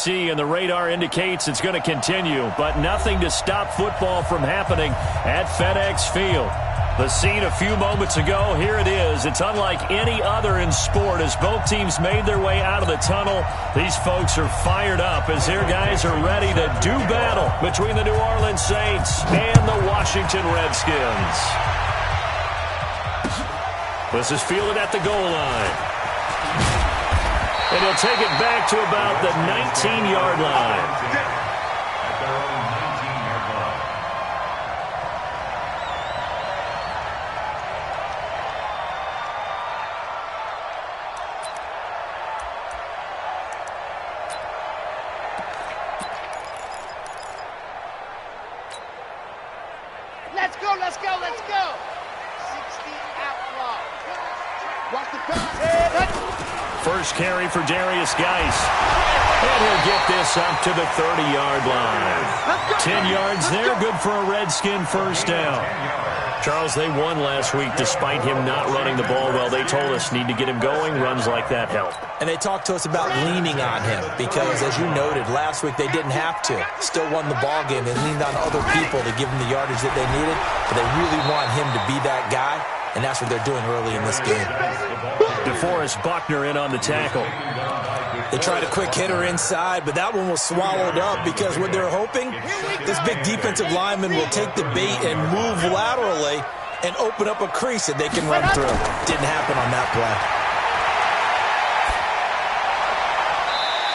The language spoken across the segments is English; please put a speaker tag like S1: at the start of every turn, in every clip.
S1: And the radar indicates it's going to continue, but nothing to stop football from happening at FedEx Field. The scene a few moments ago, here it is. It's unlike any other in sport as both teams made their way out of the tunnel. These folks are fired up as their guys are ready to do battle between the New Orleans Saints and the Washington Redskins. This is fielded at the goal line. And he'll take it back to about the 19-yard line.
S2: At their own 19-yard line.
S3: Let's go, let's go, let's go. 60 out clock. Watch the pass.
S1: First carry for Darius Geis. And he'll get this up to the 30-yard line. 10 yards there, good for a Redskin first down. Charles, they won last week despite him not running the ball well. They told us need to get him going. Runs like that help.
S4: And they talked to us about leaning on him because, as you noted, last week they didn't have to. Still won the ball game. They leaned on other people to give him the yardage that they needed. But they really want him to be that guy, and that's what they're doing early in this game.
S1: DeForest Buckner in on the tackle.
S4: They tried a quick hitter inside, but that one was swallowed up because what they're hoping, this big defensive lineman will take the bait and move laterally and open up a crease that they can run through. Didn't happen on that play.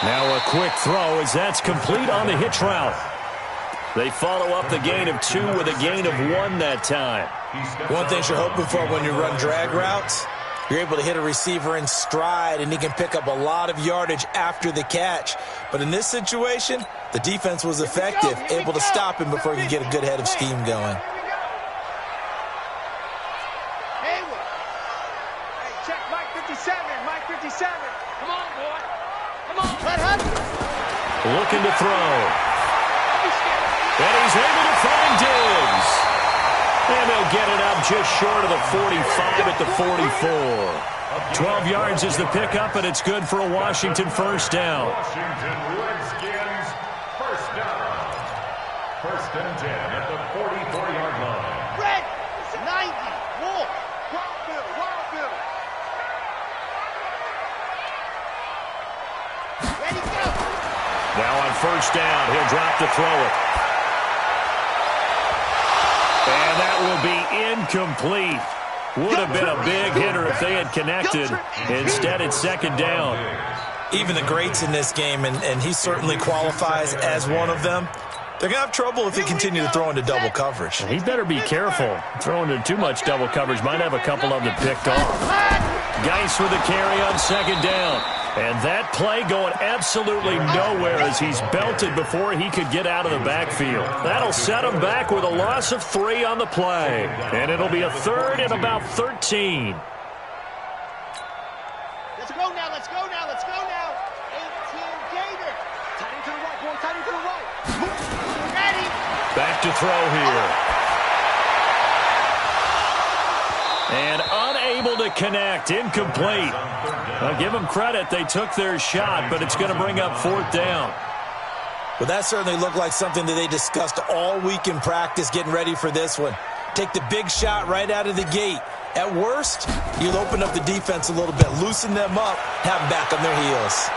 S1: Now a quick throw as that's complete on the hitch route. They follow up the gain of 2 with a gain of 1 that time.
S4: One thing you're hoping for when you run drag routes, you're able to hit a receiver in stride, and he can pick up a lot of yardage after the catch. But in this situation, the defense was effective, able to stop him before he could get a good head of steam going.
S3: Hayward. Hey, check Mike 57. Mike 57. Come on, boy. Come on. Let him.
S1: Looking to throw. And he's able to find Diggs. And they'll get it up just short of the 45 at the 44. 12 yards is the pickup, and it's good for a Washington first down.
S2: Washington Redskins first down. First and 10 at the 44-yard line.
S3: Red. 90. Wolf. Wild Bill. Wild Bill. Ready, go.
S1: Now on first down, he'll drop to throw it. And that will be incomplete. Would have been a big hitter if they had connected. Instead, it's second down.
S4: Even the greats in this game, and he certainly qualifies as one of them, they're going to have trouble if they continue to throw into double coverage.
S1: He better be careful. Throwing into too much double coverage might have a couple of them picked off. Geis with a carry on second down. And that play going absolutely nowhere as he's belted before he could get out of the backfield. That'll set him back with a loss of 3 on the play. And it'll be a third and about 13.
S3: Let's go now, let's go now, let's go now. 18 Gator. Tight into the right, boy, tight into the right. Ready.
S1: Back to throw here. And unable to connect, incomplete. I'll give them credit, they took their shot, but it's going to bring up fourth down.
S4: Well, that certainly looked like something that they discussed all week in practice getting ready for this one. Take the big shot right out of the gate. At worst, you'll open up the defense a little bit, loosen them up, have them back on their heels.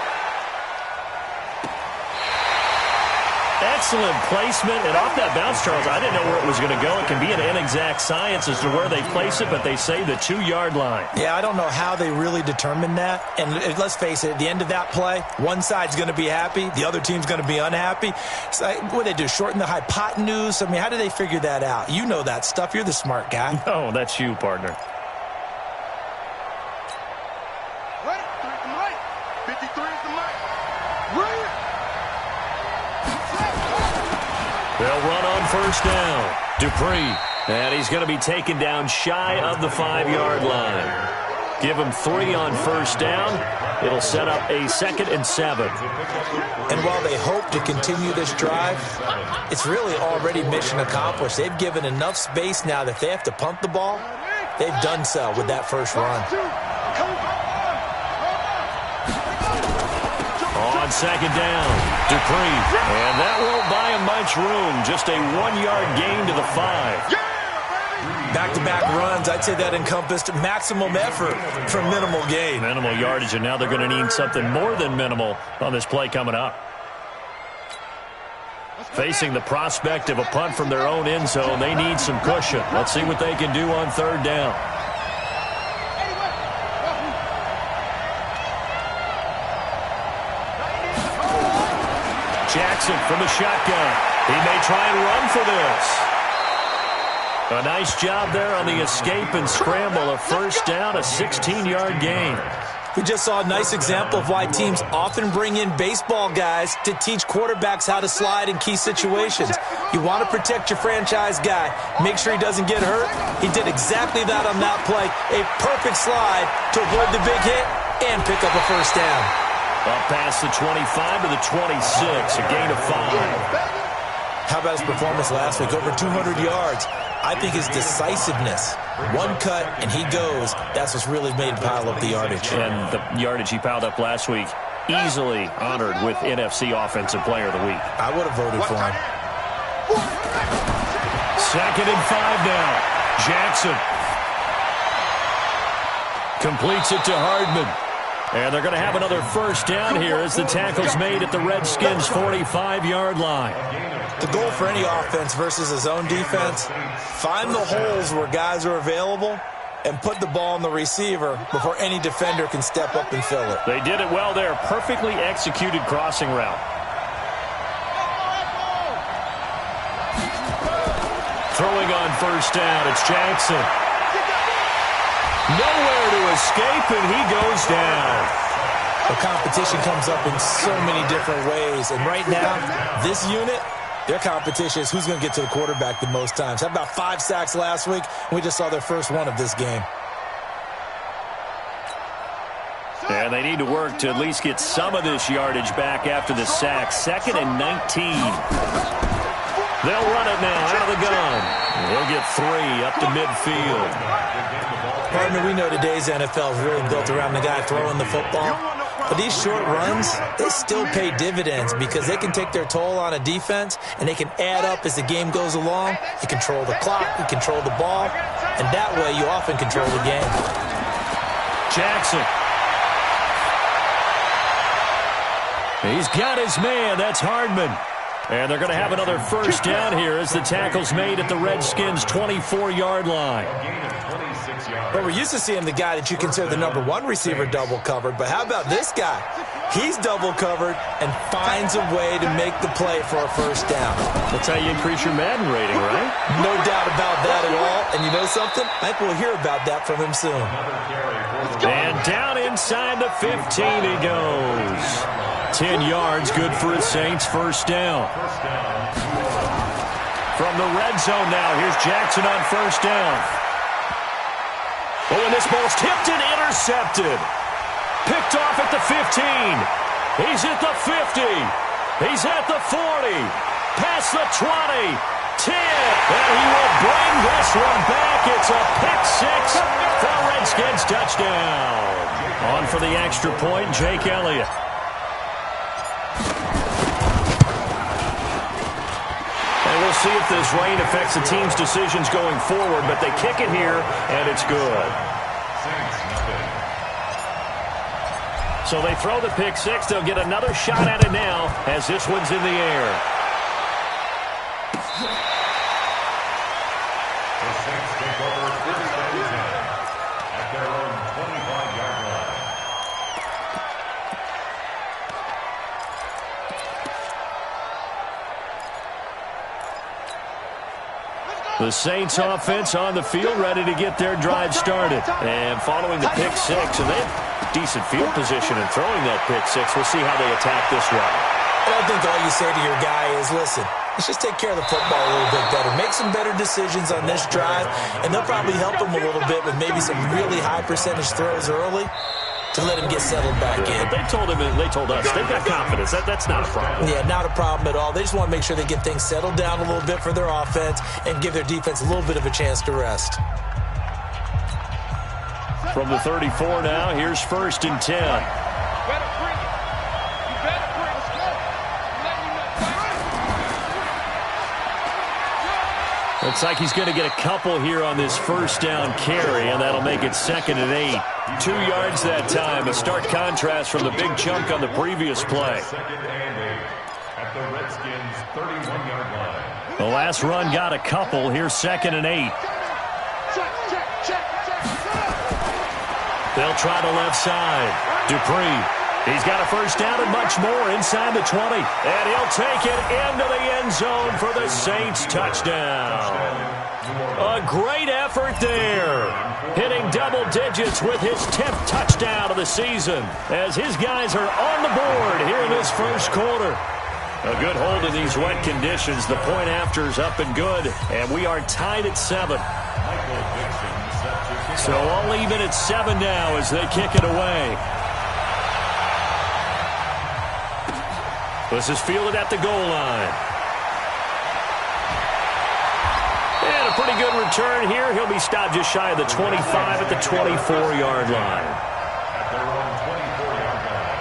S1: Excellent placement, and off that bounce, Charles, I didn't know where it was going to go. It can be an inexact science as to where they place it, but they say the 2-yard line.
S4: Yeah, I don't know how they really determined that. And let's face it, at the end of that play, one side's going to be happy, the other team's going to be unhappy. So, what do they do, shorten the hypotenuse? I mean, how do they figure that out? You know that stuff. You're the smart guy.
S1: Oh, that's you, partner.
S3: Right, 53 is the mic. Right.
S1: They'll run on first down. Dupree. And he's going to be taken down shy of the 5-yard line. Give him 3 on first down. It'll set up a 2nd and 7.
S4: And while they hope to continue this drive, it's really already mission accomplished. They've given enough space now that if they have to punt the ball, they've done so with that first run.
S1: On on second down. Dupree. And that won't buy him much room. Just a 1-yard gain to the 5.
S4: Back-to-back runs, I'd say that encompassed maximum effort for minimal gain.
S1: Minimal yardage, and now they're going to need something more than minimal on this play coming up. Facing the prospect of a punt from their own end zone, they need some cushion. Let's see what they can do on third down. Jackson from the shotgun. He may try and run for this. A nice job there on the escape and scramble. A first down, a 16-yard gain.
S4: We just saw a nice example of why teams often bring in baseball guys to teach quarterbacks how to slide in key situations. You want to protect your franchise guy. Make sure he doesn't get hurt. He did exactly that on that play. A perfect slide to avoid the big hit and pick up a first down.
S1: Up past the 25 to the 26, a gain of 5.
S4: How about his performance last week? Over 200 yards. I think his decisiveness, one cut and he goes, that's what's really made him pile up the yardage.
S1: And the yardage he piled up last week, easily honored with NFC Offensive Player of the Week.
S4: I would have voted for him.
S1: Second and 5 now. Jackson completes it to Hardman. And they're going to have another first down here as the tackle's made at the Redskins' 45-yard line.
S4: The goal for any offense versus his own defense, find the holes where guys are available and put the ball on the receiver before any defender can step up and fill it.
S1: They did it well there. Perfectly executed crossing route. Throwing on first down, it's Jackson. Nowhere to escape, and he goes down.
S4: The competition comes up in so many different ways, and right now, this unit, their competition is who's going to get to the quarterback the most times. Had about 5 sacks last week, and we just saw their first one of this game.
S1: And they need to work to at least get some of this yardage back after the sack. 2nd and 19. They'll run it now out of the gun. They'll get 3 up to midfield.
S4: Partner, we know today's NFL is really built around the guy throwing the football. But these short runs, they still pay dividends because they can take their toll on a defense and they can add up as the game goes along. You control the clock, you control the ball, and that way you often control the game.
S1: Jackson. He's got his man. That's Hardman. And they're going to have another first down here as the tackle's made at the Redskins' 24-yard line.
S4: But we're used to seeing the guy that you consider the number 1 receiver double covered. But how about this guy? He's double covered and finds a way to make the play for a first down.
S1: That's how you increase your Madden rating, right?
S4: No doubt about that at all. And you know something? I think we'll hear about that from him soon.
S1: And down inside the 15 he goes. 10 yards, good for a Saints first down. From the red zone now, here's Jackson on first down. Oh, and this ball's tipped and intercepted. Picked off at the 15. He's at the 50. He's at the 40. Past the 20. 10. And he will bring this one back. It's a pick 6 for a Redskins touchdown. On for the extra point, Jake Elliott. We'll see if this rain affects the team's decisions going forward, but they kick it here, and it's good. So they throw the pick 6. They'll get another shot at it now as this one's in the air.
S2: The Saints take over first and 10 at their own 25-yard line.
S1: The Saints offense on the field, ready to get their drive started. And following the pick 6, and they have decent field position in throwing that pick 6. We'll see how they attack this drive.
S4: I think all you say to your guy is, listen, let's just take care of the football a little bit better. Make some better decisions on this drive, and they'll probably help him a little bit with maybe some really high percentage throws early to let him get settled back in.
S1: They told us, they've got confidence. That's not a problem.
S4: Yeah, not a problem at all. They just want to make sure they get things settled down a little bit for their offense and give their defense a little bit of a chance to rest.
S1: From the 34 now, here's 1st and 10.
S3: You better bring it. You better bring it.
S1: Looks like he's going to get a couple here on this first down carry, and that'll make it 2nd and 8. 2 yards that time, a stark contrast from the big chunk on the previous play.
S2: 2nd and 8 at the Redskins' 31-yard line.
S1: The last run got a couple. Here's 2nd and 8. They'll try the left side. Dupree. He's got a first down and much more inside the 20. And he'll take it into the end zone for the Saints touchdown. A great effort there. Hitting double digits with his 10th touchdown of the season as his guys are on the board here in this first quarter. A good hold in these wet conditions. The point after's up and good. And we are tied at 7. So all even at 7 now as they kick it away. This is fielded at the goal line. And a pretty good return here. He'll be stopped just shy of the 25 at the 24-yard line.
S2: At their own 24-yard line.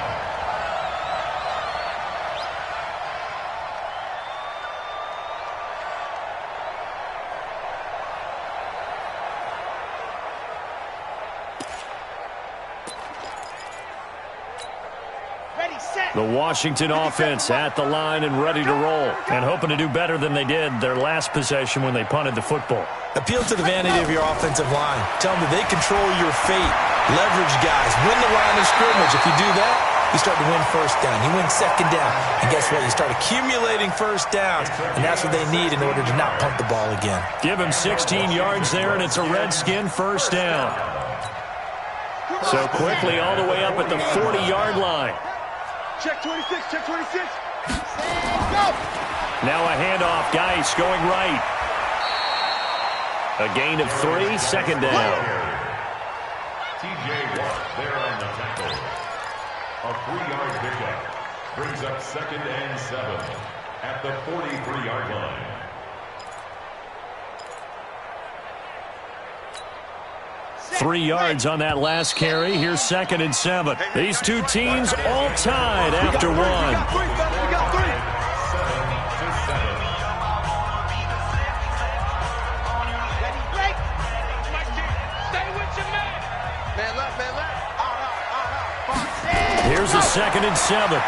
S1: The Washington offense at the line and ready to roll, and hoping to do better than they did their last possession when they punted the football.
S4: Appeal to the vanity of your offensive line. Tell them that they control your fate. Leverage guys. Win the line of scrimmage. If you do that, you start to win first down. You win second down. And guess what? You start accumulating first downs, and that's what they need in order to not punt the ball again.
S1: Give him 16 yards there, and it's a Redskin first down. So quickly all the way up at the 40-yard line.
S3: Check 26, check 26. Go!
S1: Now a handoff, Geis going right. A gain of 3, second down.
S2: T.J. Watt there on the tackle. A 3-yard pickup brings up 2nd and 7 at the 43-yard line.
S1: Three yards on that last carry. Here's 2nd and 7. These two teams all tied after one.
S3: We got three.
S2: 7 to 7.
S1: Here's a 2nd and 7. A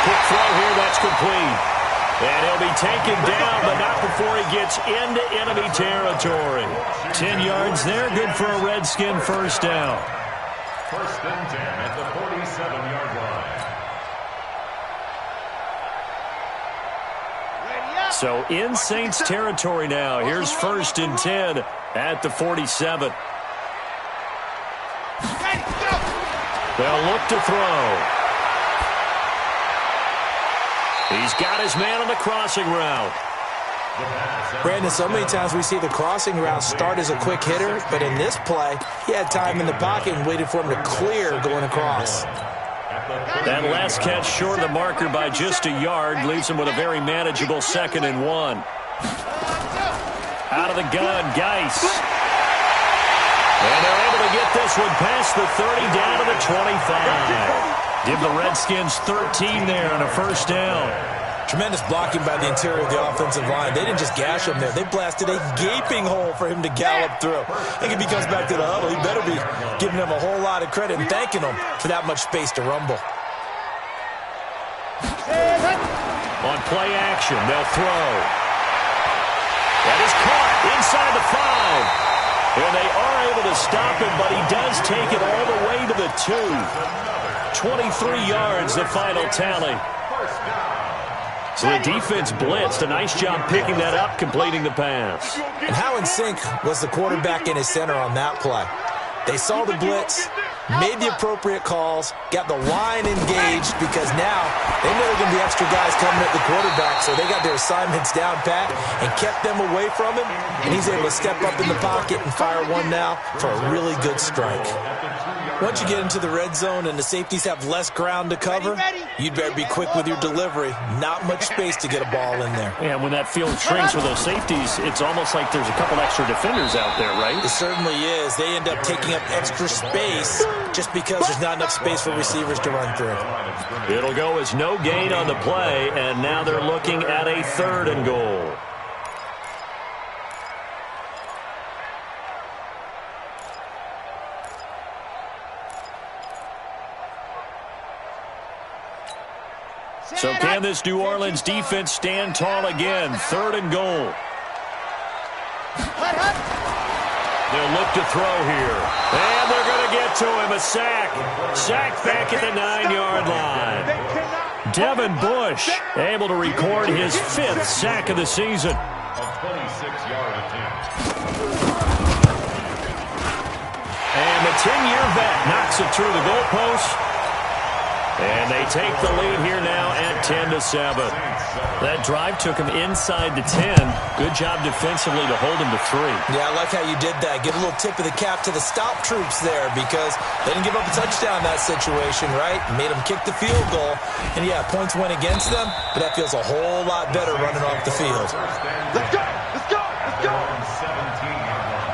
S1: quick throw here, that's complete. And he'll be taken down, but not before he gets into enemy territory. 10 yards there, good for a Redskin first down.
S2: 1st and 10 at the 47-yard line.
S1: So in Saints territory now. Here's 1st and 10 at the 47. They'll look to throw. He's got his man on the crossing route.
S4: Brandon, so many times we see the crossing route start as a quick hitter, but in this play, he had time in the pocket and waited for him to clear going across.
S1: That last catch short of the marker by just a yard leaves him with a very manageable 2nd and 1. Out of the gun, Geis. And they're able to get this one past the 30 down to the 25. Give the Redskins 13 there on a first down.
S4: Tremendous blocking by the interior of the offensive line. They didn't just gash him there. They blasted a gaping hole for him to gallop through. I think if he comes back to the huddle, he better be giving them a whole lot of credit and thanking them for that much space to rumble.
S1: On play action, they'll throw. That is caught inside the 5. And they are able to stop him, but he does take it all the way to the 2. 23 yards, the final tally. So the defense blitzed. A nice job picking that up, completing the pass.
S4: And how in sync was the quarterback and his center on that play? They saw the blitz, made the appropriate calls, got the line engaged because now they know there are going to be extra guys coming at the quarterback, so they got their assignments down pat and kept them away from him, and he's able to step up in the pocket and fire one now for a really good strike.
S2: At the 2-yard
S4: Once you get into the red zone and the safeties have less ground to cover, you'd better be quick with your delivery. Not much space to get a ball in there.
S1: And when that field shrinks with those safeties, it's almost like there's a couple extra defenders out there, right?
S4: It certainly is. They end up taking up extra space just because there's not enough space for receivers to run through.
S1: It'll go as no gain on the play, and now they're looking at a 3rd and goal. So can this New Orleans defense stand tall again? 3rd and goal. They'll look to throw here. And they're going to get to him. A sack. Sack back at the 9-yard line. Devin Bush able to record his 5th sack of the season.
S2: A 26-yard attempt.
S1: And the 10-year vet knocks it through the goalpost. And they take the lead here now at 10-7. That drive took him inside the 10. Good job defensively to hold him to 3.
S4: Yeah, I like how you did that. Give a little tip of the cap to the stop troops there because they didn't give up a touchdown in that situation, right? Made them kick the field goal. And, yeah, points went against them, but that feels a whole lot better running off the field.
S3: Let's go! Let's go! Let's go!
S2: 17-yard line.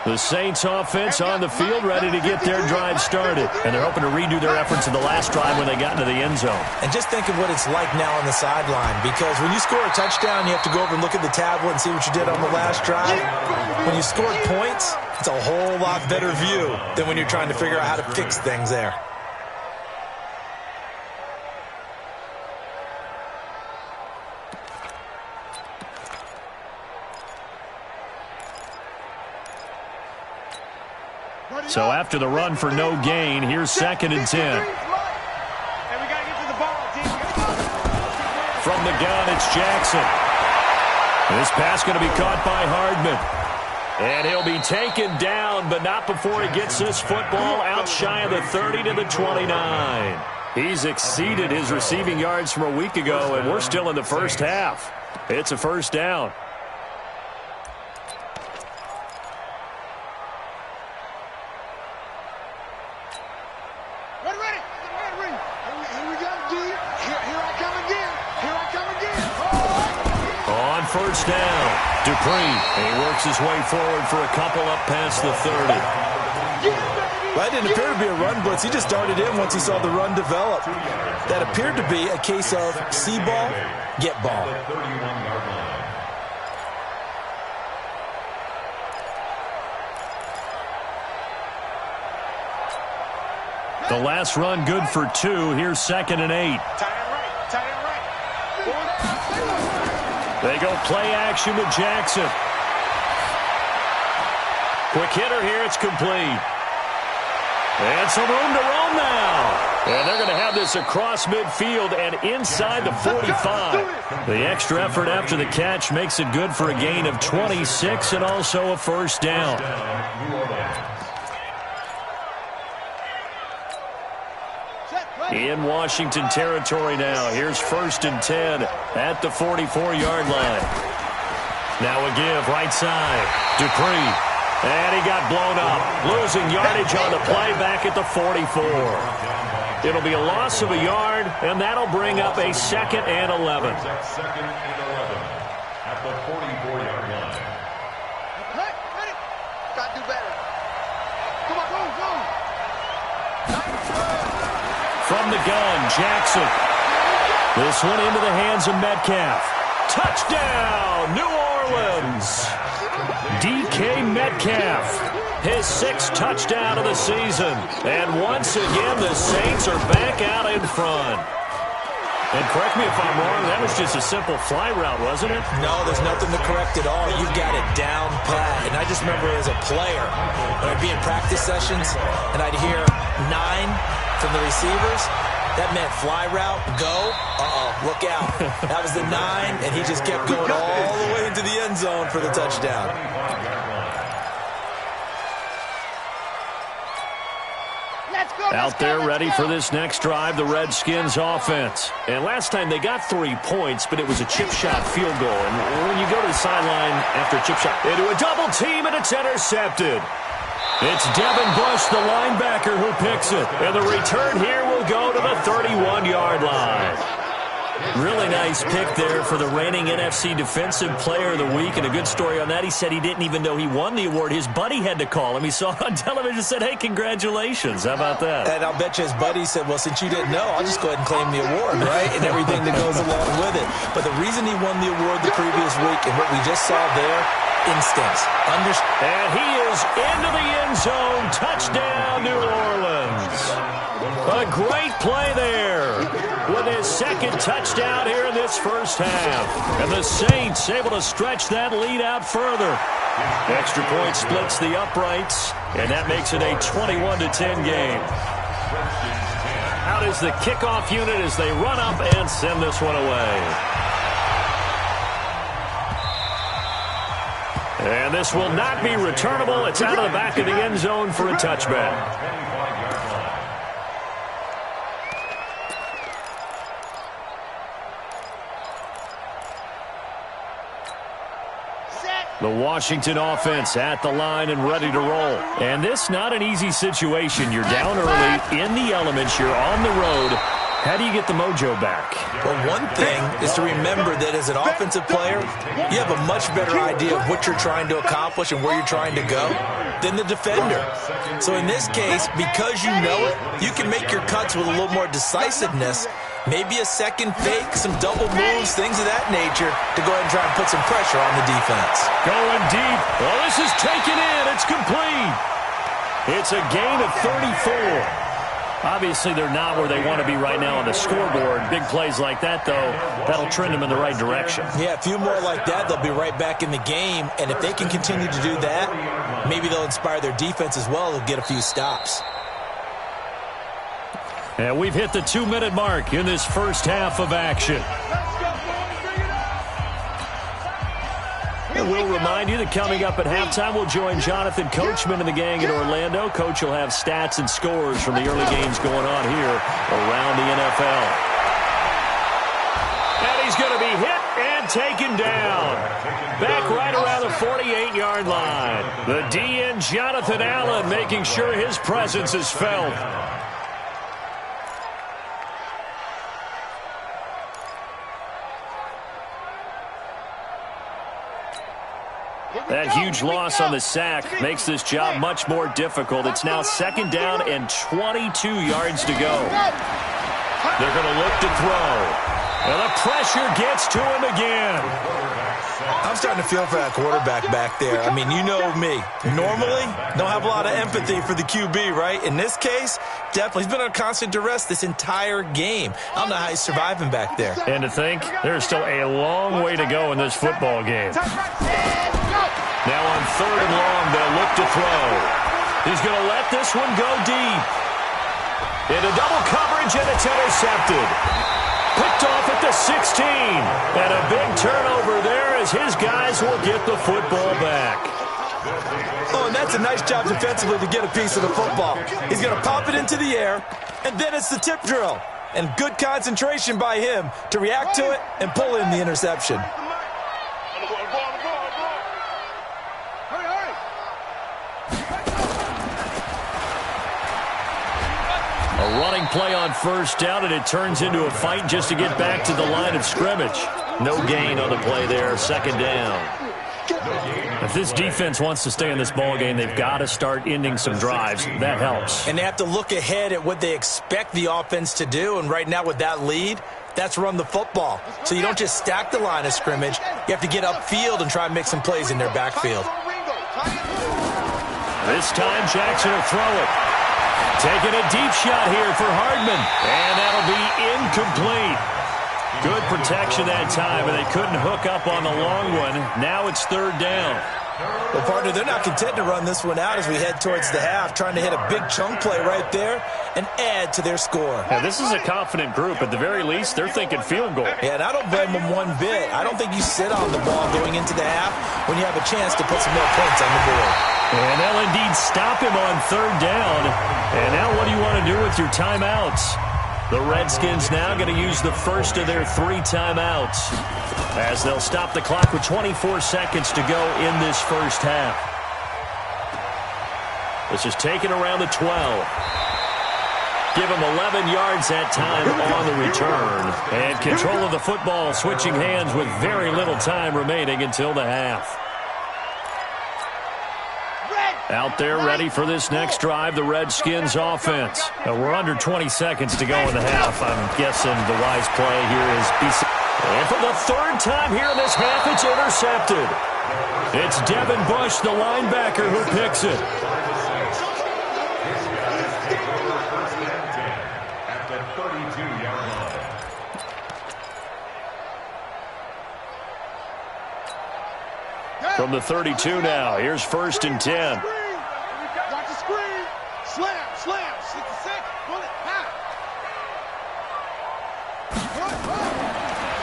S1: The Saints offense on the field ready to get their drive started. And they're hoping to redo their efforts in the last drive when they got into the end zone.
S4: And just think of what it's like now on the sideline because when you score a touchdown, you have to go over and look at the tablet and see what you did on the last drive. When you scored points, it's a whole lot better view than when you're trying to figure out how to fix things there.
S1: So after the run for no gain, here's 2nd and 10. From the gun, it's Jackson. This pass going to be caught by Hardman. And he'll be taken down, but not before he gets this football out shy of the 30 to the 29. He's exceeded his receiving yards from a week ago, and we're still in the first half. It's a 1st down. First down. Dupree. And he works his way forward for a couple up past the 30.
S4: Well, that didn't appear to be a run blitz. He just darted in once he saw the run develop. That appeared to be a case of see ball, get ball.
S1: The last run good for 2. Here's 2nd and 8. They go play action with Jackson. Quick hitter here. It's complete. And some room to roam now. And they're going to have this across midfield and inside the 45. The extra effort after the catch makes it good for a gain of 26 and also a 1st down. In Washington territory now. Here's 1st and 10 at the 44-yard line. Now a give right side. Dupree. And he got blown up. Losing yardage on the play back at the 44. It'll be a loss of a yard, and that'll bring up a 2nd and 11.
S2: 2nd and 11 at the 44-yard line.
S3: Got to do better. Come on, go.
S1: From the gun, Jackson. This one into the hands of Metcalf. Touchdown, New Orleans. DK Metcalf, his 6th touchdown of the season. And once again, the Saints are back out in front. And correct me if I'm wrong, that was just a simple fly route, wasn't it?
S4: No, there's nothing to correct at all. You've got it down pat. And I just remember as a player, when I'd be in practice sessions, and I'd hear 9 from the receivers, that meant fly route, go, look out. That was the 9, and he just kept going all the way into the end zone for the touchdown.
S3: Let's go!
S1: Out there ready for this next drive, the Redskins offense. And last time they got 3 points, but it was a chip shot field goal. And when you go to the sideline after a chip shot, into a double team, and it's intercepted. It's Devin Bush, the linebacker, who picks it. And the return here will go to the 31-yard line. Really nice pick there for the reigning NFC Defensive Player of the Week. And a good story on that. He said he didn't even know he won the award. His buddy had to call him. He saw it on television and said, hey, congratulations. How about that?
S4: And I'll bet you his buddy said, well, since you didn't know, I'll just go ahead and claim the award, right? And everything that goes along with it. But the reason he won the award the previous week and what we just saw there, instincts.
S1: And he is into the end zone. Touchdown, New Orleans. A great play there with his second touchdown here in this first half. And the Saints able to stretch that lead out further. Extra point splits the uprights, and that makes it a 21-10 game. Out is the kickoff unit as they run up and send this one away. And this will not be returnable. It's out of the back of the end zone for a touchback. The Washington offense at the line and ready to roll. And this not an easy situation. You're down early, in the elements, you're on the road. How do you get the mojo back?
S4: Well, one thing is to remember that as an offensive player, you have a much better idea of what you're trying to accomplish and where you're trying to go than the defender. So in this case, because you know it, you can make your cuts with a little more decisiveness. Maybe a second fake, some double moves, things of that nature to go ahead and try and put some pressure on the defense.
S1: Going deep. Well, this is taken in. It's complete. It's a gain of 34. Obviously, they're not where they want to be right now on the scoreboard. Big plays like that, though, that'll trend them in the right direction.
S4: Yeah, a few more like that, they'll be right back in the game. And if they can continue to do that, maybe they'll inspire their defense as well to get a few stops.
S1: And we've hit the 2-minute mark in this first half of action. And we'll remind you that coming up at halftime, we'll join Jonathan Coachman and the gang in Orlando. Coach will have stats and scores from the early games going on here around the NFL. And he's going to be hit and taken down. Back right around the 48-yard line. The DN, Jonathan Allen, making sure his presence is felt. That huge loss on the sack makes this job much more difficult. It's now 2nd down and 22 yards to go. They're going to look to throw. And the pressure gets to him again.
S4: I'm starting to feel for that quarterback back there. I mean, you know me. Normally, don't have a lot of empathy for the QB, right? In this case, definitely. He's been under constant duress this entire game. I don't know how he's surviving back there.
S1: And to think, there's still a long way to go in this football game. Now on 3rd and long, they'll look to throw. He's going to let this one go deep. Into double coverage, and it's intercepted. Picked off at the 16. And a big turnover there as his guys will get the football back.
S4: Oh, and that's a nice job defensively to get a piece of the football. He's going to pop it into the air, and then it's the tip drill. And good concentration by him to react to it and pull in the interception.
S1: A running play on 1st down, and it turns into a fight just to get back to the line of scrimmage. No gain on the play there, 2nd down. If this defense wants to stay in this ballgame, they've got to start ending some drives. That helps.
S4: And they have to look ahead at what they expect the offense to do, and right now with that lead, that's run the football. So you don't just stack the line of scrimmage. You have to get upfield and try and make some plays in their backfield.
S1: This time, Jackson will throw it. Taking a deep shot here for Hardman. And that'll be incomplete. Good protection that time, and they couldn't hook up on the long one. Now it's 3rd down.
S4: Well, partner, they're not content to run this one out as we head towards the half, trying to hit a big chunk play right there and add to their score.
S1: Now, this is a confident group. At the very least, they're thinking field goal.
S4: Yeah, and I don't blame them one bit. I don't think you sit on the ball going into the half when you have a chance to put some more points on the board.
S1: And they'll indeed stop him on third down. And now what do you want to do with your timeouts? The Redskins now going to use the first of their 3 timeouts as they'll stop the clock with 24 seconds to go in this first half. This is taken around the 12. Give him 11 yards that time on the return. And control of the football switching hands with very little time remaining until the half. Out there ready for this next drive, the Redskins offense. We're under 20 seconds to go in the half. I'm guessing the wise play here is BC. And for the 3rd time here in this half, it's intercepted. It's Devin Bush, the linebacker, who picks it.
S2: At the 32-yard line.
S1: From the 32 now, here's 1st and 10.
S3: Watch the screen. Slam, slam. 66. Bullet.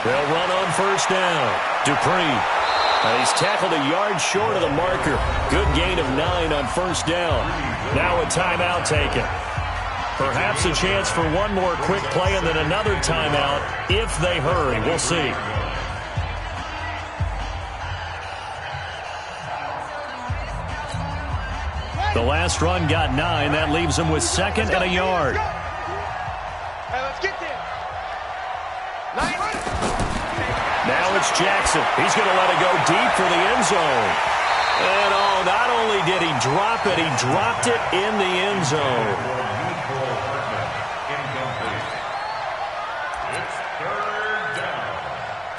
S1: They'll run on 1st down. Dupree. He's tackled a yard short of the marker. Good gain of 9 on 1st down. Now a timeout taken. Perhaps a chance for one more quick play and then another timeout if they hurry. We'll see. The last run got 9. That leaves them with 2nd and a yard.
S3: Hey, let's get there.
S1: Now it's Jackson. He's going to let it go deep for the end zone. And not only did he drop it, he dropped it in the end zone.
S2: It's 3rd down.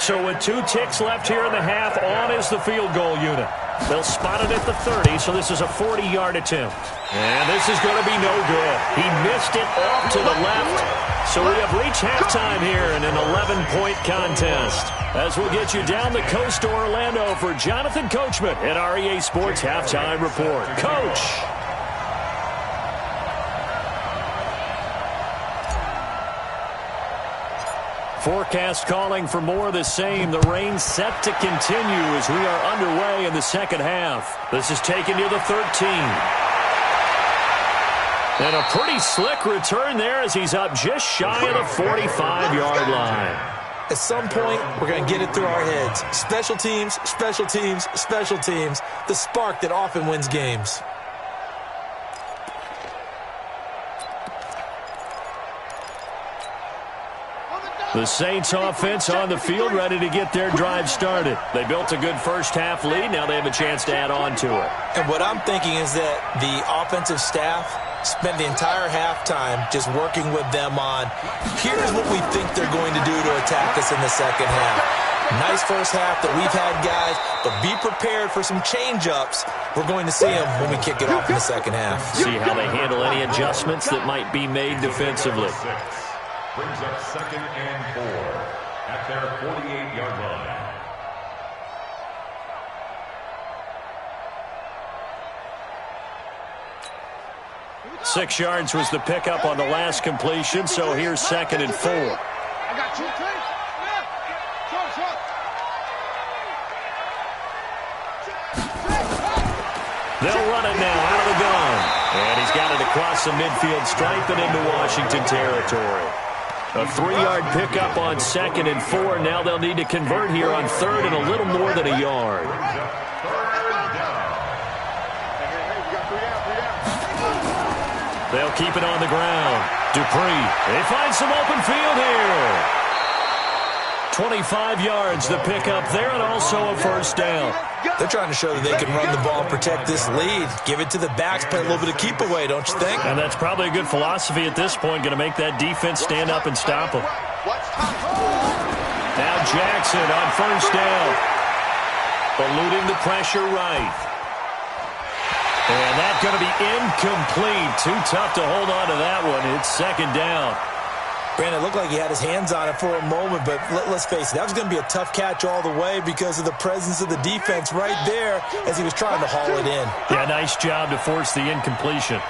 S1: So with 2 ticks left here in the half, on is the field goal unit. They'll spot it at the 30, so this is a 40-yard attempt. And this is going to be no good. He missed it off to the left. So we have reached halftime here in an 11-point contest. As we'll get you down the coast to Orlando for Jonathan Coachman at REA Sports Halftime Report. Coach! Forecast calling for more of the same. The rain set to continue as we are underway in the second half. This is taken near the 13. And a pretty slick return there as he's up just shy of the 45-yard line.
S4: At some point, we're going to get it through our heads. Special teams, special teams, special teams. The spark that often wins games.
S1: The Saints offense on the field ready to get their drive started. They built a good first half lead. Now they have a chance to add on to it.
S4: And what I'm thinking is that the offensive staff spent the entire halftime just working with them on, here's what we think they're going to do to attack us in the second half. Nice first half that we've had, guys, but be prepared for some change-ups. We're going to see them when we kick it off in the second half.
S1: See how they handle any adjustments that might be made defensively.
S2: Brings up 2nd and 4 at their 48-yard line.
S1: Six yards was the pickup on the last completion, so here's 2nd and 4.
S3: I got you.
S1: They'll run it now out of the gun. And he's got it across the midfield stripe and into Washington territory. A 3-yard pickup on 2nd and 4. Now they'll need to convert here on 3rd and a little more than a yard. They'll keep it on the ground. Dupree, they find some open field here. 25 yards, the pickup there, and also a 1st down.
S4: They're trying to show that they can run the ball and protect this lead. Give it to the backs, play a little bit of keep away, don't you think?
S1: And that's probably a good philosophy at this point, going to make that defense stand up and stop them. Now Jackson on 1st down. Eluding the pressure right. And that's going to be incomplete. Too tough to hold on to that one. It's 2nd down.
S4: Brandon, it looked like he had his hands on it for a moment, but let's face it, that was going to be a tough catch all the way because of the presence of the defense right there as he was trying to haul it in.
S1: Yeah, nice job to force the incompletion.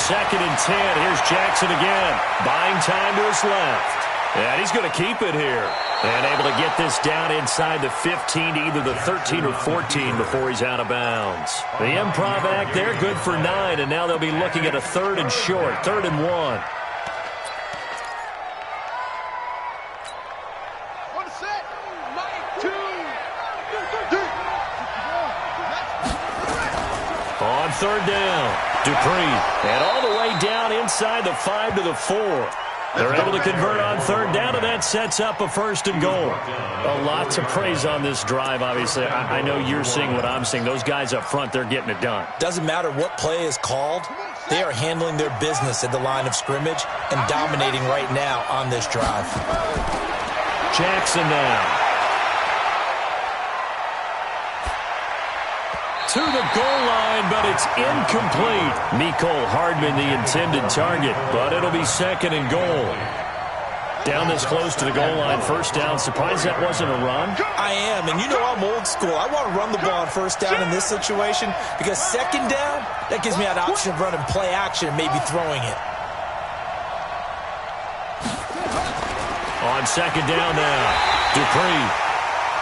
S1: 2nd and 10. Here's Jackson again. Buying time to his left. And he's going to keep it here. And able to get this down inside the 15 to either the 13 or 14 before he's out of bounds. The improv act there, good for 9, and now they'll be looking at a 3rd and short, 3rd and 1. On 3rd down, Dupree. And all the way down inside the 5 to the 4. They're able to convert on 3rd down, and that sets up a 1st and goal. A lot to praise on this drive, obviously. I know you're seeing what I'm seeing. Those guys up front, they're getting it done.
S4: Doesn't matter what play is called. They are handling their business at the line of scrimmage and dominating right now on this drive.
S1: Jackson now. To the goal line, but it's incomplete. Mecole Hardman, the intended target, but it'll be 2nd and goal. Down this close to the goal line, 1st down. Surprised that wasn't a run?
S4: I am, and you know I'm old school. I want to run the ball on 1st down in this situation because 2nd down, that gives me an option of running play action and maybe throwing it.
S1: On 2nd down now, Dupree.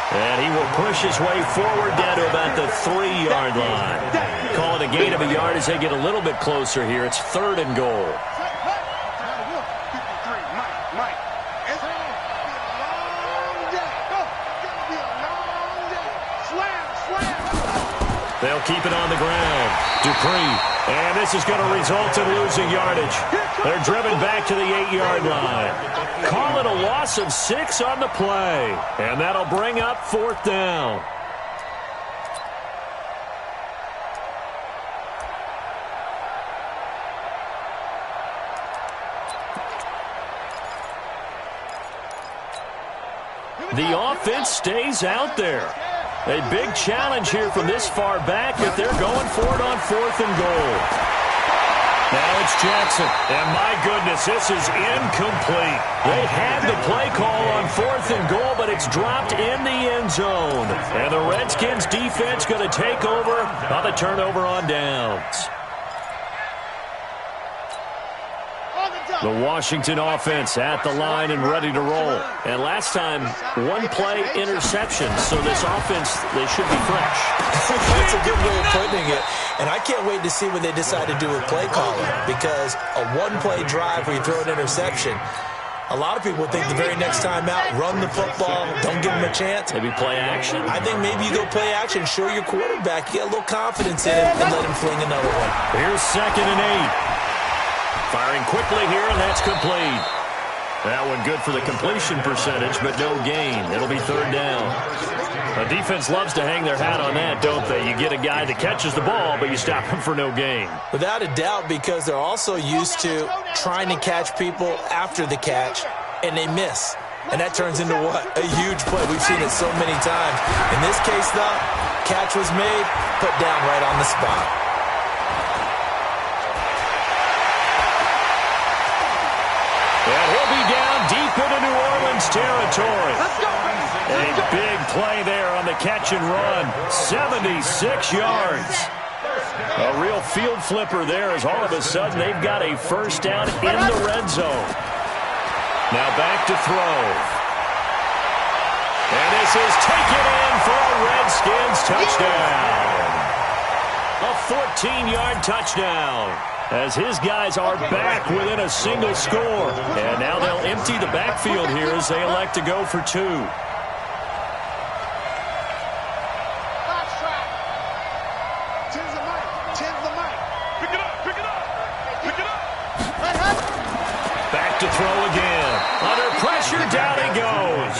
S1: And he will push his way forward down to about the 3-yard line. Call it a gain of a yard as they get a little bit closer here. It's 3rd and goal. They'll keep it on the ground. Dupree. And this is going to result in losing yardage. They're driven back to the 8-yard line. Call it a loss of 6 on the play. And that'll bring up 4th down. The offense stays out there. A big challenge here from this far back, but they're going for it on 4th and goal. Now it's Jackson, and my goodness, this is incomplete. They had the play call on 4th and goal, but it's dropped in the end zone. And the Redskins defense going to take over on the turnover on downs. The Washington offense at the line and ready to roll. And last time, 1 play interception. So this offense, they should be fresh.
S4: That's a good way of putting it. And I can't wait to see what they decide to do with play calling. Because a 1-play drive where you throw an interception, a lot of people think the very next time out, run the football, don't give them a chance.
S1: Maybe play action?
S4: I think maybe you go play action, show your quarterback, you get a little confidence in him, and let him fling another one.
S1: Here's 2nd and 8. Firing quickly here, and that's complete. That one good for the completion percentage, but no gain. It'll be 3rd down. The defense loves to hang their hat on that, don't they? You get a guy that catches the ball, but you stop him for no gain.
S4: Without a doubt, because they're also used to trying to catch people after the catch, and they miss. And that turns into what? A huge play. We've seen it so many times. In this case, though, catch was made, put down right on the spot.
S1: And he'll be down deep into New Orleans territory. A big play there on the catch and run. 76 yards. A real field flipper there as all of a sudden they've got a 1st down in the red zone. Now back to throw. And this is taken in for a Redskins touchdown. A 14-yard touchdown. As his guys are back within a single score. And now they'll empty the backfield here as they elect to go for 2. Back to throw again. Under pressure, down he goes.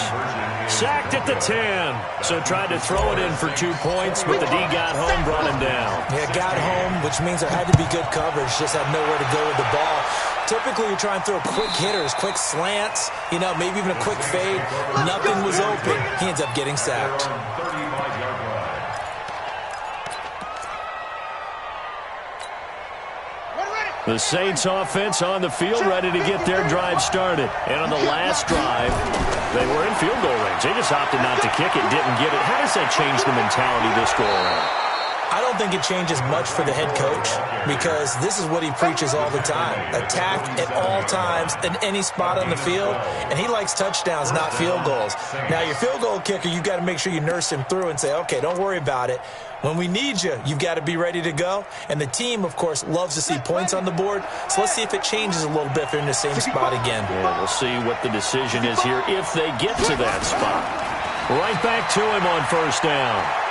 S1: Sacked at the 10. So tried to throw it in for 2 points, but the D got home, brought him down.
S4: Yeah, got home, which means there had to be good coverage. Just had nowhere to go with the ball. Typically, you try and throw quick hitters, quick slants, you know, maybe even a quick fade. Nothing was open. He ends up getting sacked.
S1: The Saints offense on the field, ready to get their drive started. And on the last drive, they were in field goal range. They just opted not to kick it, didn't get it. How does that change the mentality this go around?
S4: I don't think it changes much for the head coach because this is what he preaches all the time. Attack at all times in any spot on the field, and he likes touchdowns, not field goals. Now, your field goal kicker, you've got to make sure you nurse him through and say, okay, don't worry about it. When we need you, you've got to be ready to go. And the team, of course, loves to see points on the board. So let's see if it changes a little bit if they're in the same spot again.
S1: Yeah, we'll see what the decision is here if they get to that spot. Right back to him on first down.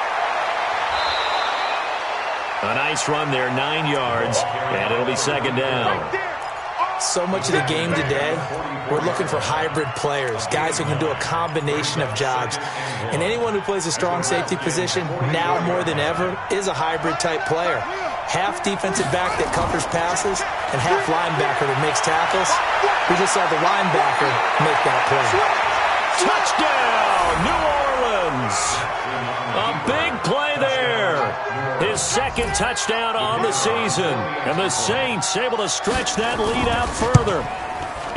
S1: A nice run there, 9 yards, and it'll be second down.
S4: So much of the game today, we're looking for hybrid players, guys who can do a combination of jobs. And anyone who plays a strong safety position, now more than ever, is a hybrid-type player. Half defensive back that covers passes, and half linebacker that makes tackles. We just saw the linebacker make that play.
S1: Touchdown, New Orleans! A big play there. His second touchdown on the season. And the Saints able to stretch that lead out further.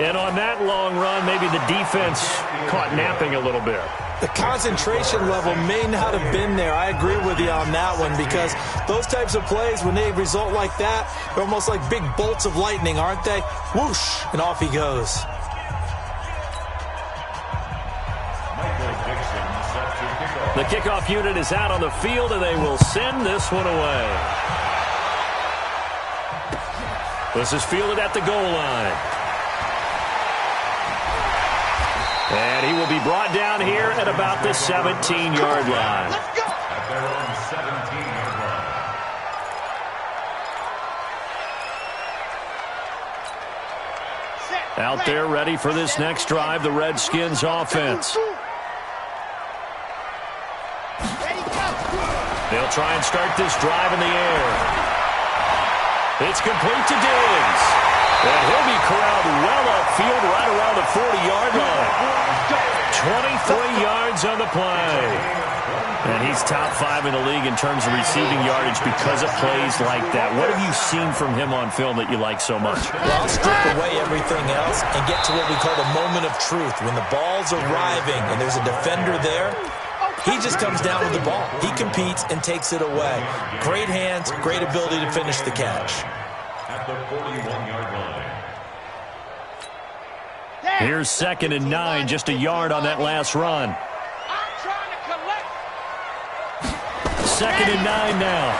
S1: And on that long run, maybe the defense caught napping a little bit.
S4: The concentration level may not have been there. I agree with you on that one because those types of plays, when they result like that, they're almost like big bolts of lightning, aren't they? Whoosh, and off he goes.
S1: The kickoff unit is out on the field, and they will send this one away. This is fielded at the goal line. And he will be brought down here at about the 17-yard line.
S2: At their own 17-yard line.
S1: Out there ready for this next drive, the Redskins offense. They'll try and start this drive in the air. It's complete to Diggs. And he'll be corralled well upfield right around the 40-yard line. 23 yards on the play. And he's top 5 in the league in terms of receiving yardage because of plays like that. What have you seen from him on film that you like so much?
S4: Well, I'll strip away everything else and get to what we call the moment of truth. When the ball's arriving and there's a defender there, he just comes down with the ball. He competes and takes it away. Great hands, great ability to finish the catch.
S2: At the 41-yard line.
S1: Here's 2nd and 9, just a yard on that last run. 2nd and 9 now.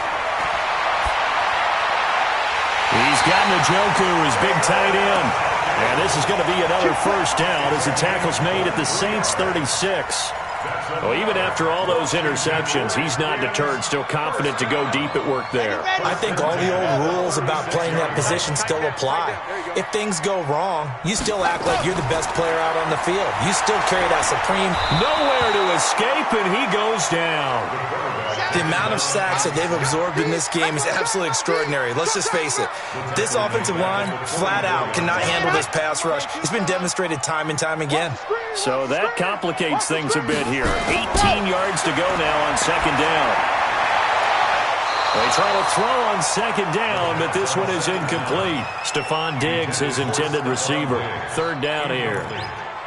S1: He's got Njoku, his big tight end. And this is going to be another first down as the tackle's made at the Saints' 36. Well, even after all those interceptions, he's not deterred, still confident to go deep at work there.
S4: I think all the old rules about playing that position still apply. If things go wrong, you still act like you're the best player out on the field. You still carry that supreme.
S1: Nowhere to escape, and he goes down.
S4: The amount of sacks that they've absorbed in this game is absolutely extraordinary. Let's just face it. This offensive line, flat out, cannot handle this pass rush. It's been demonstrated time and time again.
S1: So that complicates things a bit here. 18 yards to go now on 2nd down. They try to throw on 2nd down, but this one is incomplete. Stephon Diggs, his intended receiver. 3rd down here.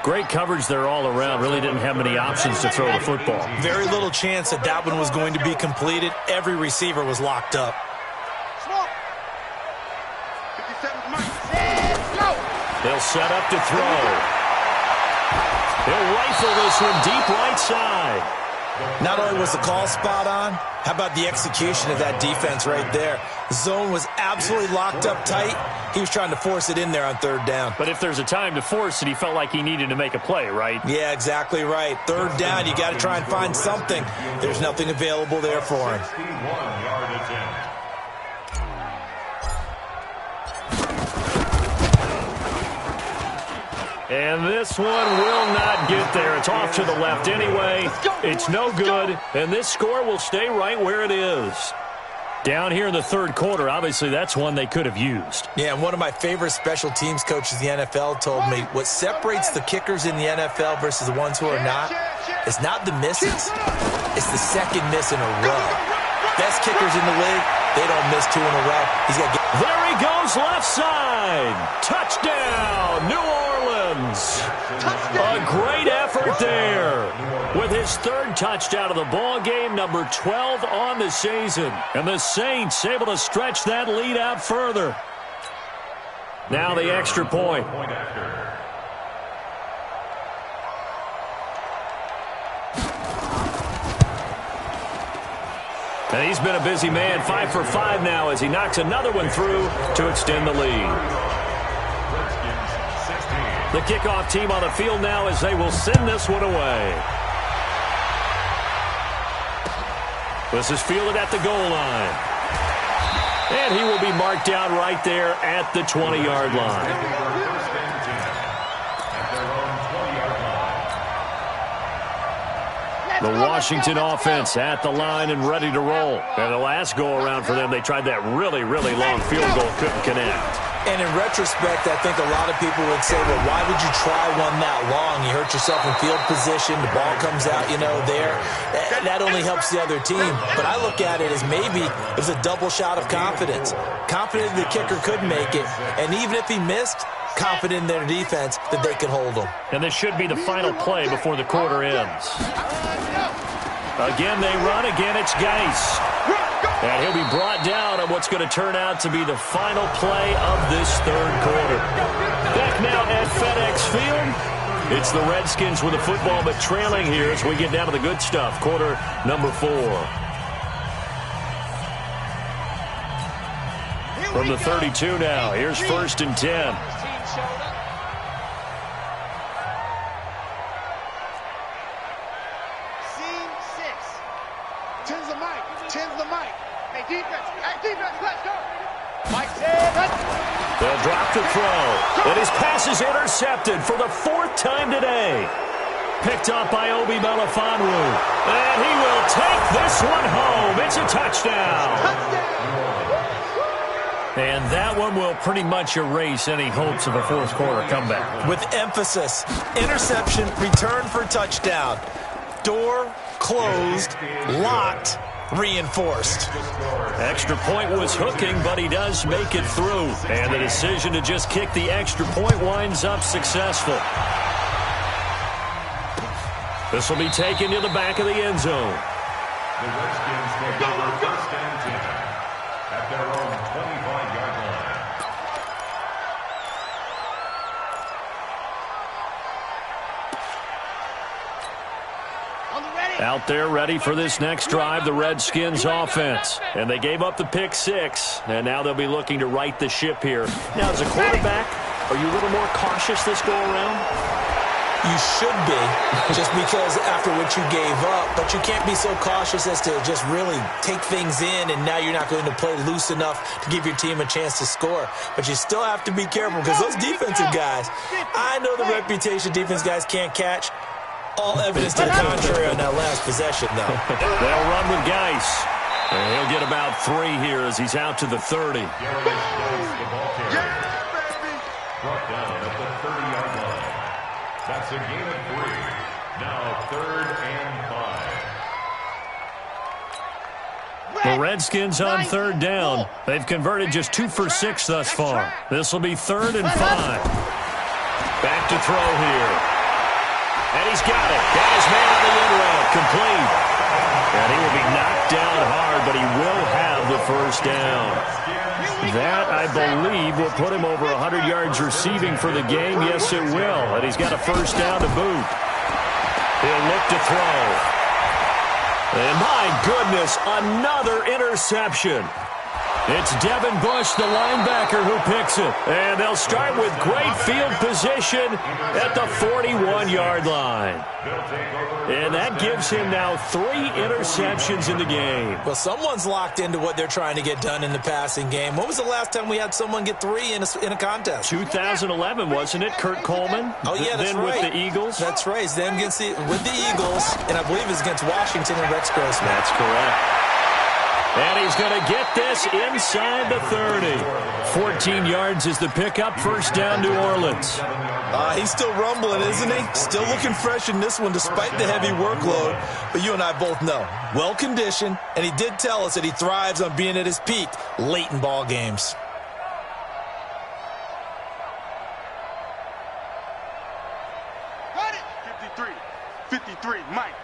S1: Great coverage there all around. Really didn't have many options to throw the football.
S4: Very little chance that that one was going to be completed. Every receiver was locked up.
S1: They'll set up to throw. He'll rifle this one deep right side.
S4: Not only was the call spot on, how about the execution of that defense right there? The zone was absolutely locked up tight. He was trying to force it in there on 3rd down.
S1: But if there's a time to force it, he felt like he needed to make a play, right?
S4: Yeah, exactly right. 3rd down, you got to try and find something. There's nothing available there for him.
S2: 61-yard attempt.
S1: And this one will not get there. It's off to the left anyway. It's no good, and this score will stay right where it is. Down here in the 3rd quarter, obviously that's one they could have used.
S4: Yeah, and one of my favorite special teams coaches in the NFL told me what separates the kickers in the NFL versus the ones who are not is not the misses. It's the second miss in a row. Best kickers in the league, they don't miss 2 in a row.
S1: There he goes left side. Touchdown, New Orleans. A great effort there. With his 3rd touchdown of the ball game, number 12 on the season. And the Saints able to stretch that lead out further. Now the extra point. And he's been a busy man, 5 for 5 now as he knocks another one through to extend the lead. The kickoff team on the field now as they will send this one away. This is fielded at the goal line. And he will be marked down right there at the 20-yard line. The Washington offense at the line and ready to roll. And the last go-around for them, they tried that really, really long field goal, couldn't connect.
S4: And in retrospect, I think a lot of people would say, well, why would you try one that long? You hurt yourself in field position. The ball comes out, there. That only helps the other team. But I look at it as maybe it was a double shot of confidence. Confident the kicker could make it. And even if he missed, confident in their defense that they could hold him.
S1: And this should be the final play before the quarter ends. Again, they run. Again, it's Geis. And he'll be brought down on what's going to turn out to be the final play of this 3rd quarter. Back now at FedEx Field. It's the Redskins with the football, but trailing here as we get down to the good stuff. Quarter number 4. From the 32 now, here's 1st and 10. They'll drop the throw. And his pass is intercepted for the 4th time today. Picked up by Obi Melifonwu. And he will take this one home. It's a touchdown. And that one will pretty much erase any hopes of a 4th quarter comeback.
S4: With emphasis, interception, return for touchdown. Door closed, locked, reinforced.
S1: Extra point was hooking, but he does make it through. And the decision to just kick the extra point winds up successful. This will be taken to the back of the end zone.
S2: The Redskins take over 1st and 10 at their own 25-yard line.
S1: Out there ready for this next drive, the Redskins offense. And they gave up the pick 6, and now they'll be looking to right the ship here. Now, as a quarterback, are you a little more cautious this go-around?
S4: You should be, just because after what you gave up. But you can't be so cautious as to just really take things in, and now you're not going to play loose enough to give your team a chance to score. But you still have to be careful because those defensive guys, I know the reputation defense guys can't catch. All evidence to the contrary on that last possession, though.
S1: They'll run with Geis. And he'll get about 3 here as he's out to the 30.
S2: Brought down at the 30-yard line. That's a gain of 3. Now 3rd and 5.
S1: The Redskins on 3rd down. They've converted just 2 for 6 thus far. This will be 3rd and 5. Back to throw here. And he's got it. Got his man on the end route. Complete. And he will be knocked down hard, but he will have the 1st down. That, I believe, will put him over 100 yards receiving for the game. Yes, it will. And he's got a 1st down to boot. He'll look to throw. And my goodness, another interception. It's Devin Bush, the linebacker, who picks it. And they'll start with great field position at the 41-yard line. And that gives him now 3 interceptions in the game.
S4: Well, someone's locked into what they're trying to get done in the passing game. When was the last time we had someone get 3 in a contest?
S1: 2011, wasn't it? Kurt Coleman?
S4: Oh, yeah, that's
S1: then
S4: right.
S1: With the Eagles?
S4: That's right. It's them with the Eagles, and I believe it's against Washington and Rex Grossman.
S1: That's correct. And he's going to get this inside the 30. 14 yards is the pickup. 1st down, New Orleans.
S4: He's still rumbling, isn't he? Still looking fresh in this one despite the heavy workload. but you and I both know, well-conditioned, and he did tell us that he thrives on being at his peak late in ball games.
S3: Got it.
S5: 53, Mike.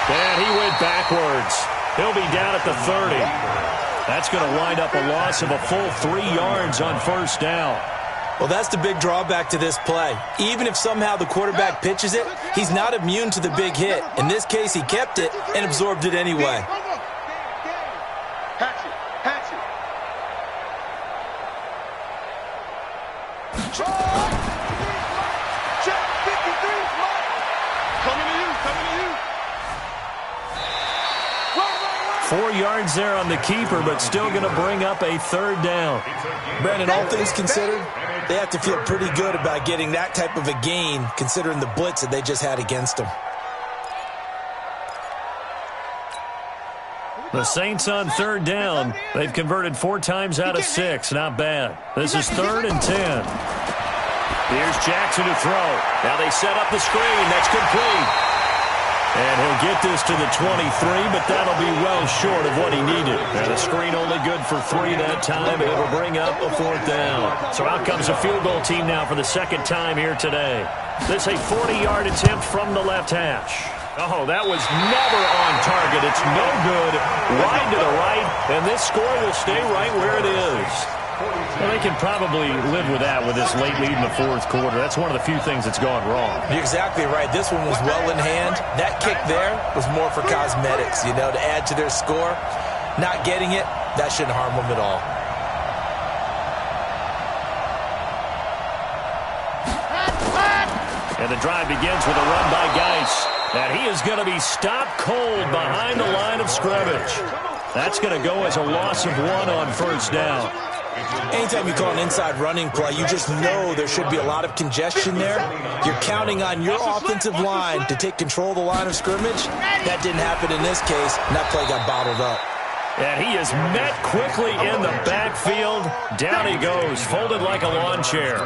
S1: And he went backwards. He'll be down at the 30. That's going to wind up a loss of a full 3 yards on first down.
S4: Well, that's the big drawback to this play. Even if somehow the quarterback pitches it, he's not immune to the big hit. In this case, he kept it and absorbed it anyway.
S5: Hatch it. Check 53, Mike. Coming to you.
S1: 4 yards there on the keeper, but still going to bring up a third down.
S4: Brandon, all things considered, they have to feel pretty good about getting that type of a gain, considering the blitz that they just had against them.
S1: The Saints on third down. They've converted 4 times out of 6. Not bad. This is 3rd and 10. Here's Jackson to throw. Now they set up the screen. That's complete. And he'll get this to the 23, but that'll be well short of what he needed. And the screen only good for 3 that time, and it'll bring up a 4th down. So out comes a field goal team now for the 2nd time here today. This a 40-yard attempt from the left hash. Oh, that was never on target. It's no good. Wide to the right, and this score will stay right where it is. Well, they can probably live with that with this late lead in the 4th quarter. That's one of the few things that's gone wrong.
S4: You're exactly right. This one was well in hand. That kick there was more for cosmetics, to add to their score. Not getting it, that shouldn't harm them at all.
S1: And the drive begins with a run by Geis. And he is going to be stopped cold behind the line of scrimmage. That's going to go as a loss of 1 on first down.
S4: Anytime you call an inside running play, you just know there should be a lot of congestion there. You're counting on your offensive line to take control of the line of scrimmage. That didn't happen in this case, and that play got bottled up.
S1: And he is met quickly in the backfield. Down he goes, folded like a lawn chair.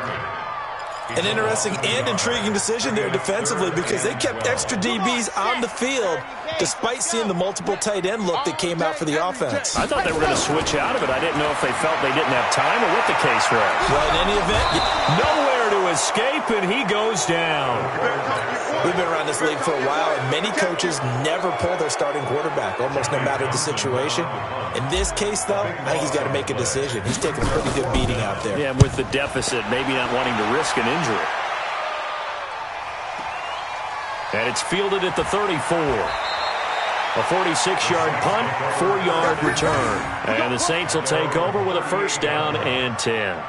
S4: An interesting and intriguing decision there defensively because they kept extra DBs on the field despite seeing the multiple tight end look that came out for the offense.
S1: I thought they were going to switch out of it. I didn't know if they felt they didn't have time or what the case was.
S4: Well, in any event,
S1: nowhere to escape, and he goes down.
S4: We've been around this league for a while, and many coaches never pull their starting quarterback, almost no matter the situation. In this case, though, I think he's got to make a decision. He's taking a pretty good beating out there.
S1: Yeah, with the deficit, maybe not wanting to risk an injury. And it's fielded at the 34. A 46-yard punt, 4-yard return. And the Saints will take over with a first down and 10.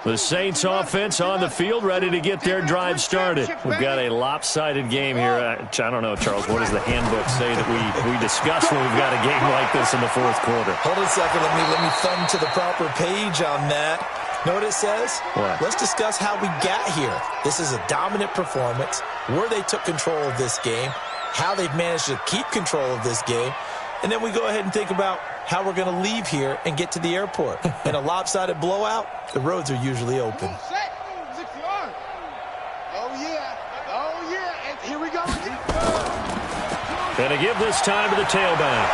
S1: The Saints offense on the field, ready to get their drive started. We've got a lopsided game here. I don't know, Charles, what does the handbook say that we discuss when we've got a game like this in the 4th quarter?
S4: Hold on a second. Let me thumb to the proper page on that. Know what it says?
S1: What?
S4: Let's discuss how we got here. This is a dominant performance, where they took control of this game, how they've managed to keep control of this game, and then we go ahead and think about how we're going to leave here and get to the airport. In a lopsided blowout, the roads are usually open.
S3: Oh, yeah. And here we go.
S1: Going to give this time to the tailback.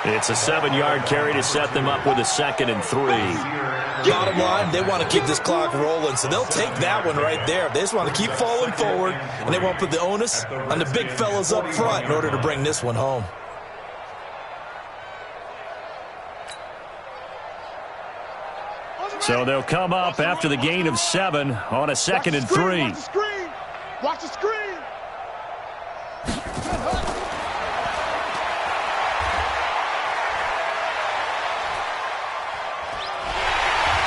S1: It's a 7-yard carry to set them up with a 2nd and 3.
S4: Bottom line, they want to keep this clock rolling, so they'll take that one right there. They just want to keep falling forward, and they won't put the onus on the big fellas up front in order to bring this one home.
S1: So they'll come up after the gain of 7 on a 2nd and 3.
S3: Watch the screen. Watch the screen.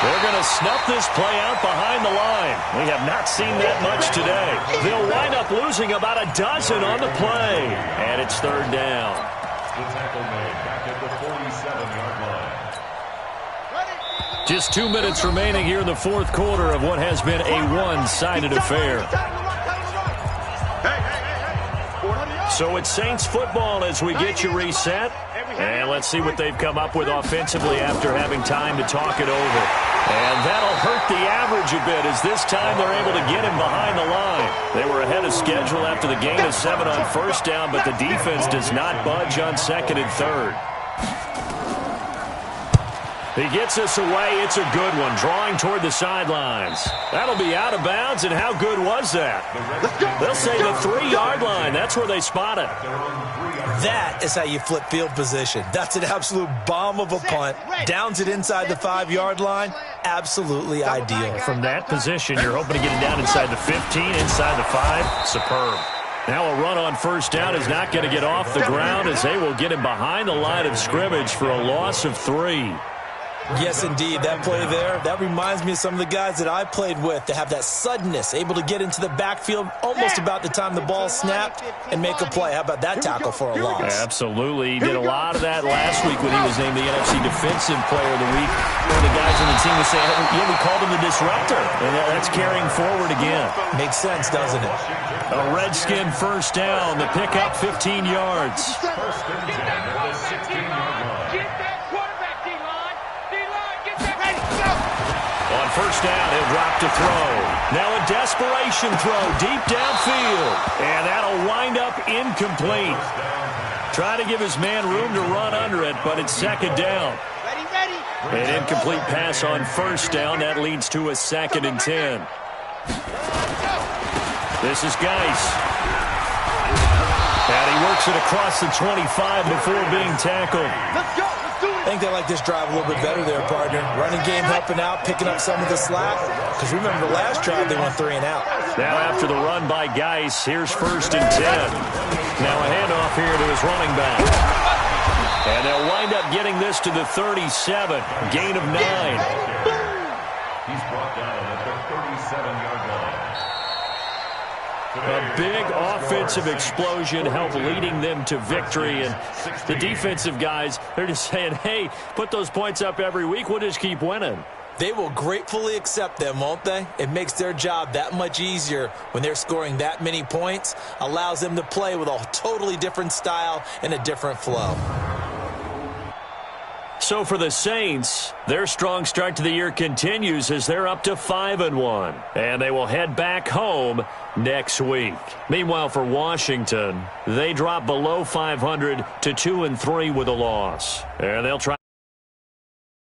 S1: They're going to snuff this play out behind the line. We have not seen that much today. They'll wind up losing about a dozen on the play. And it's 3rd down.
S2: The tackle made back at the 47.
S1: Just 2 minutes remaining here in the fourth quarter of what has been a one-sided affair. So it's Saints football as we get you reset. And let's see what they've come up with offensively after having time to talk it over. And that'll hurt the average a bit as this time they're able to get him behind the line. They were ahead of schedule after the gain of 7 on first down, but the defense does not budge on second and third. He gets us away. It's a good one, drawing toward the sidelines. That'll be out of bounds, and how good was that? They'll say the 3-yard line. That's where they spot it.
S4: That is how you flip field position. That's an absolute bomb of a punt. Downs it inside the 5-yard line. Absolutely ideal.
S1: From that position, you're hoping to get it down inside the 15, inside the 5. Superb. Now a run on first down is not going to get off the ground as they will get him behind the line of scrimmage for a loss of 3.
S4: Yes, indeed. That play there, that reminds me of some of the guys that I played with that have that suddenness, able to get into the backfield almost about the time the ball snapped and make a play. How about that tackle for a loss?
S1: Absolutely. He did a lot of that last week when he was named the NFC Defensive Player of the Week. One of the guys on the team was saying, yeah, we called him the disruptor. And that's carrying forward again.
S4: Makes sense, doesn't it?
S1: A Redskin first down. The pickup 15 yards.
S2: First and 10 at the 16-yard line.
S1: On first down, he'll drop to throw. Now a desperation throw deep downfield. And that'll wind up incomplete. Trying to give his man room to run under it, but it's second down. An incomplete pass on first down. That leads to a 2nd and 10. This is Geis. And he works it across the 25 before being tackled.
S5: Let's go.
S4: I think they like this drive a little bit better there, partner. Running game helping out, picking up some of the slack. Because remember, the last drive they went 3 and out.
S1: Now after the run by Geis, here's first and 10. Now a handoff here to his running back. And they'll wind up getting this to the 37. Gain of 9.
S2: He's brought down at the 37-yard line.
S1: A big offensive explosion helped leading them to victory. And the defensive guys, they're just saying, hey, put those points up every week. We'll just keep winning.
S4: They will gratefully accept them, won't they? It makes their job that much easier when they're scoring that many points. Allows them to play with a totally different style and a different flow.
S1: So for the Saints, their strong start to the year continues as they're up to 5-1. And they will head back home next week. Meanwhile, for Washington, they drop below 500 to 2-3 with a loss. And they'll try